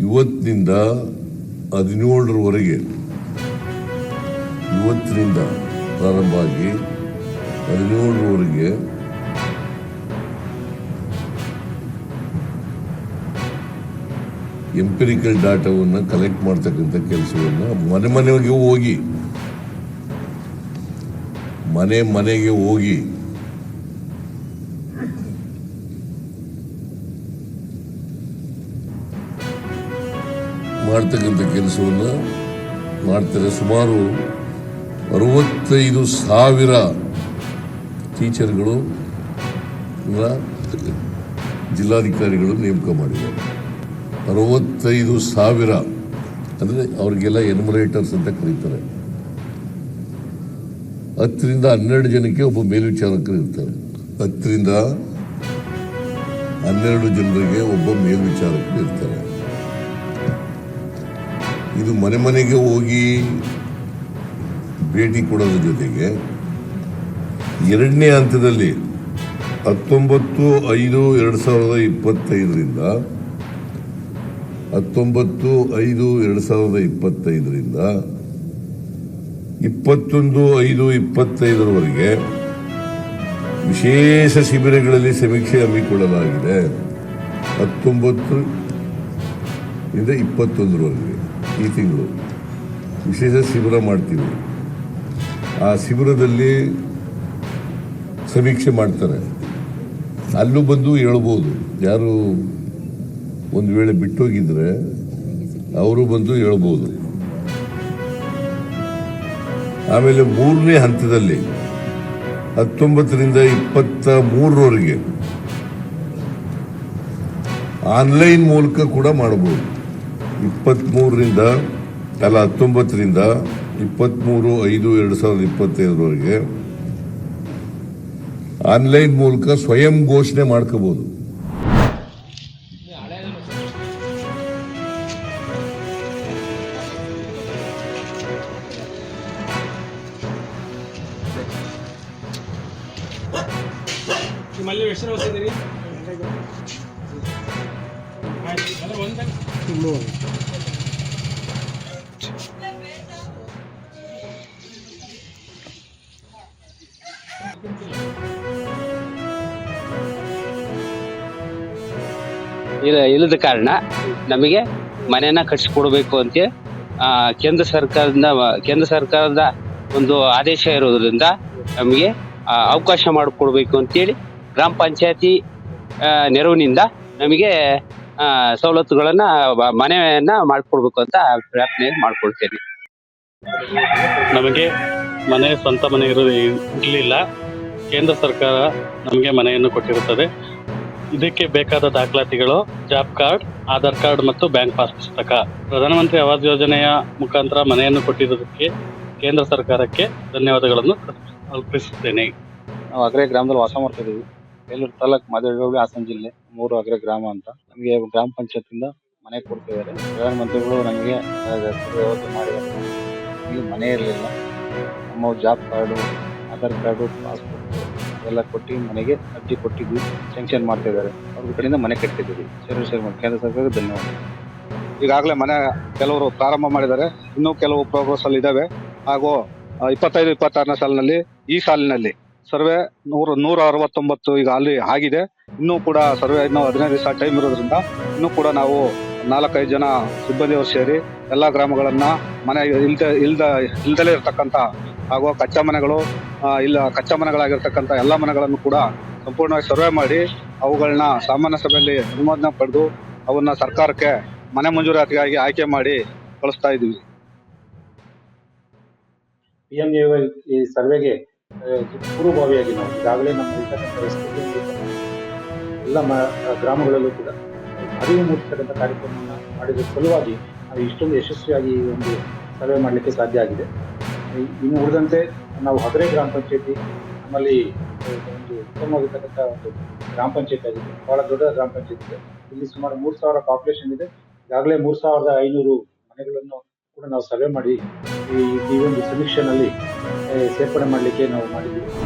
ಇವತ್ತಿನಿಂದ 17ರವರೆಗೆ ಇವತ್ತಿನಿಂದ ಪ್ರಾರಂಭ ಆಗಿ 17ರವರೆಗೆ ಎಂಪಿರಿಕಲ್ ಡಾಟಾವನ್ನು ಕಲೆಕ್ಟ್ ಮಾಡ್ತಕ್ಕಂಥ ಕೆಲಸವನ್ನು ಮನೆಗೆ ಹೋಗಿ ಮನೆಗೆ ಹೋಗಿ ಮಾಡ್ತಕ್ಕಂಥ ಕೆಲಸವನ್ನು ಮಾಡ್ತಾರೆ. ಸುಮಾರು 65,000 ಟೀಚರ್ಗಳು ಜಿಲ್ಲಾಧಿಕಾರಿಗಳು ನೇಮಕ ಮಾಡಿದ್ದಾರೆ. 65,000 ಅಂದರೆ ಅವ್ರಿಗೆಲ್ಲ ಎನ್ಯುಮರೇಟರ್ಸ್ ಅಂತ ಕರೀತಾರೆ. 10 ರಿಂದ 12 ಜನಕ್ಕೆ ಒಬ್ಬ ಮೇಲ್ವಿಚಾರಕರು ಇರ್ತಾರೆ. 10 ರಿಂದ 12 ಜನರಿಗೆ ಒಬ್ಬ ಮೇಲ್ವಿಚಾರಕರು ಇರ್ತಾರೆ. ಇದು ಮನೆಗೆ ಹೋಗಿ ಭೇಟಿ ಕೊಡೋದ್ರ ಜೊತೆಗೆ ಎರಡನೇ ಹಂತದಲ್ಲಿ 19/5/2025ರಿಂದ 21/5/25ರವರೆಗೆ ವಿಶೇಷ ಶಿಬಿರಗಳಲ್ಲಿ ಸಮೀಕ್ಷೆ ಹಮ್ಮಿಕೊಳ್ಳಲಾಗಿದೆ. 19 ರಿಂದ 21ರವರೆಗೆ ಈ ತಿಂಗಳು ವಿಶೇಷ ಶಿಬಿರ ಮಾಡ್ತೀವಿ. ಆ ಶಿಬಿರದಲ್ಲಿ ಸಮೀಕ್ಷೆ ಮಾಡ್ತಾರೆ. ಅಲ್ಲೂ ಬಂದು ಹೇಳ್ಬೋದು, ಯಾರು ಒಂದು ವೇಳೆ ಬಿಟ್ಟೋಗಿದ್ರೆ ಅವರು ಬಂದು ಹೇಳ್ಬೋದು. ಆಮೇಲೆ 3ನೇ ಹಂತದಲ್ಲಿ 19 ರಿಂದ 23ರವರೆಗೆ ಆನ್ಲೈನ್ ಮೂಲಕ ಕೂಡ ಮಾಡಬಹುದು. 19 ರಿಂದ 23/5/2025ರವರೆಗೆ ಆನ್ಲೈನ್ ಮೂಲಕ ಸ್ವಯಂ ಘೋಷಣೆ ಮಾಡ್ಕೋಬಹುದು. ಇಲ್ಲದ ಕಾರಣ ನಮಗೆ ಮನೆಯನ್ನ ಕಟ್ಟಿಸಿಕೊಡ್ಬೇಕು ಅಂತ ಕೇಂದ್ರ ಸರ್ಕಾರದ ಒಂದು ಆದೇಶ ಇರೋದ್ರಿಂದ ನಮಗೆ ಅವಕಾಶ ಮಾಡಿಕೊಡ್ಬೇಕು ಅಂತೇಳಿ ಗ್ರಾಮ ಪಂಚಾಯತಿ ನೆರವಿನಿಂದ ನಮಗೆ ಸವಲತ್ತುಗಳನ್ನ ಮನೆಯನ್ನ ಮಾಡಿಕೊಡ್ಬೇಕು ಅಂತ ಪ್ರಾರ್ಥನೆ ಮಾಡ್ಕೊಳ್ತೇನೆ. ನಮಗೆ ಸ್ವಂತ ಮನೆ ಇರಲಿಲ್ಲ. ಕೇಂದ್ರ ಸರ್ಕಾರ ನಮಗೆ ಮನೆಯನ್ನು ಕೊಟ್ಟಿರುತ್ತದೆ. ಇದಕ್ಕೆ ಬೇಕಾದ ದಾಖಲಾತಿಗಳು ಜಾಬ್ ಕಾರ್ಡ್, ಆಧಾರ್ ಕಾರ್ಡ್ ಮತ್ತು ಬ್ಯಾಂಕ್ ಪಾಸ್ ಪುಸ್ತಕ. ಪ್ರಧಾನಮಂತ್ರಿ ಆವಾಸ್ ಯೋಜನೆಯ ಮುಖಾಂತರ ಮನೆಯನ್ನು ಕೊಟ್ಟಿರುವುದಕ್ಕೆ ಕೇಂದ್ರ ಸರ್ಕಾರಕ್ಕೆ ಧನ್ಯವಾದಗಳನ್ನು ಅರ್ಪಿಸುತ್ತೇನೆ. ನಾವು ಅಗ್ರೆ ಗ್ರಾಮದಲ್ಲಿ ವಾಸ ಮಾಡ್ತಾ ಇದ್ದೀವಿ. ಬೇಲೂರು ತಾಲೂಕು, ಮಾದೇವಳ್ಳಿ, ಹಾಸನ ಜಿಲ್ಲೆ, 3 ಅಗ್ರೆ ಗ್ರಾಮ ಅಂತ. ನಮಗೆ ಗ್ರಾಮ ಪಂಚಾಯತಿಂದ ಮನೆ ಕೊಡ್ತಿದ್ದಾರೆ. ಪ್ರಧಾನಮಂತ್ರಿಗಳು ನಮಗೆ ವ್ಯವಸ್ಥೆ ಮಾಡಿದ್ದಾರೆ. ನಮಗೆ ಮನೆ ಇರಲಿಲ್ಲ. ನಮ್ಮ job card, Aadhaar card, passport ಎಲ್ಲ ಕೊಟ್ಟು ಮನೆಗೆ ಅರ್ಜಿ ಕೊಟ್ಟಿದ್ವಿ. ಸ್ಯಾಂಕ್ಷನ್ ಮಾಡ್ತಾ ಇದ್ದಾರೆ. ಅವ್ರ ಕಡೆಯಿಂದ ಮನೆ ಕಟ್ಟಿದ್ದೀವಿ. ಕೇಂದ್ರ ಸರ್ಕಾರಕ್ಕೆ ಧನ್ಯವಾದ. ಈಗಾಗಲೇ ಮನೆ ಕೆಲವರು ಪ್ರಾರಂಭ ಮಾಡಿದ್ದಾರೆ. ಇನ್ನೂ ಕೆಲವು ಪ್ರೋಗ್ರೆಸ್ ಅಲ್ಲಿ ಇದಾವೆ. ಹಾಗೂ 25-26ನೇ ಸಾಲಿನಲ್ಲಿ, ಈ ಸಾಲಿನಲ್ಲಿ ಸರ್ವೆ 169 ಈಗ ಅಲ್ಲಿ ಆಗಿದೆ. ಇನ್ನೂ ಕೂಡ ಸರ್ವೆ ಇನ್ನೂ 15 ದಿವಸ ಟೈಮ್ ಇರೋದ್ರಿಂದ ಇನ್ನೂ ಕೂಡ ನಾವು 4-5 ಜನ ಸಿಬ್ಬಂದಿಯವರು ಸೇರಿ ಎಲ್ಲಾ ಗ್ರಾಮಗಳನ್ನ ಮನೆ ಇಲ್ದಲೇ ಇರ್ತಕ್ಕಂಥ ಹಾಗೂ ಕಚ್ಚಾ ಮನೆಗಳಾಗಿರ್ತಕ್ಕಂಥ ಎಲ್ಲಾ ಮನೆಗಳನ್ನು ಕೂಡ ಸಂಪೂರ್ಣವಾಗಿ ಸರ್ವೆ ಮಾಡಿ ಅವುಗಳನ್ನ ಸಾಮಾನ್ಯ ಸಭೆಯಲ್ಲಿ ಅನುಮೋದನೆ ಪಡೆದು ಅವನ್ನ ಸರ್ಕಾರಕ್ಕೆ ಮನೆ ಮಂಜೂರಾತಿಗಾಗಿ ಆಯ್ಕೆ ಮಾಡಿ ಕಳಿಸ್ತಾ ಇದ್ದೀವಿ. PMJY ಈ ಸರ್ವೆಗೆ ಪೂರ್ವಭಾವಿಯಾಗಿ ನಾವು ಈಗಾಗಲೇ ನಮ್ಮ ಎಲ್ಲ ಗ್ರಾಮಗಳಲ್ಲೂ ಕೂಡ ಅರಿವು ಮೂಡಿಸತಕ್ಕಂಥ ಕಾರ್ಯಕ್ರಮವನ್ನು ಮಾಡಿದ ಸಲುವಾಗಿ ನಾವು ಇಷ್ಟೊಂದು ಯಶಸ್ವಿಯಾಗಿ ಈ ಒಂದು ಸರ್ವೆ ಮಾಡಲಿಕ್ಕೆ ಸಾಧ್ಯ ಆಗಿದೆ. ಇನ್ನು ಉಳಿದಂತೆ ನಾವು ಹಗರೆ ಗ್ರಾಮ ಪಂಚಾಯತಿ ನಮ್ಮಲ್ಲಿ ಒಂದು ಉತ್ತಮವಾಗಿರ್ತಕ್ಕಂಥ ಒಂದು ಗ್ರಾಮ ಪಂಚಾಯತ್ ಆಗಿದೆ. ಬಹಳ ದೊಡ್ಡ ಗ್ರಾಮ ಪಂಚಾಯತ್ ಇದೆ. ಇಲ್ಲಿ ಸುಮಾರು 3,000 ಪಾಪ್ಯುಲೇಷನ್ ಇದೆ. ಈಗಾಗಲೇ 3,500 ಮನೆಗಳನ್ನು ಕೂಡ ನಾವು ಸರ್ವೆ ಮಾಡಿ ಈ ಒಂದು ಸಮೀಕ್ಷೆನಲ್ಲಿ ಸೇರ್ಪಡೆ ಮಾಡಲಿಕ್ಕೆ ನಾವು ಮಾಡಿದ್ದೀವಿ.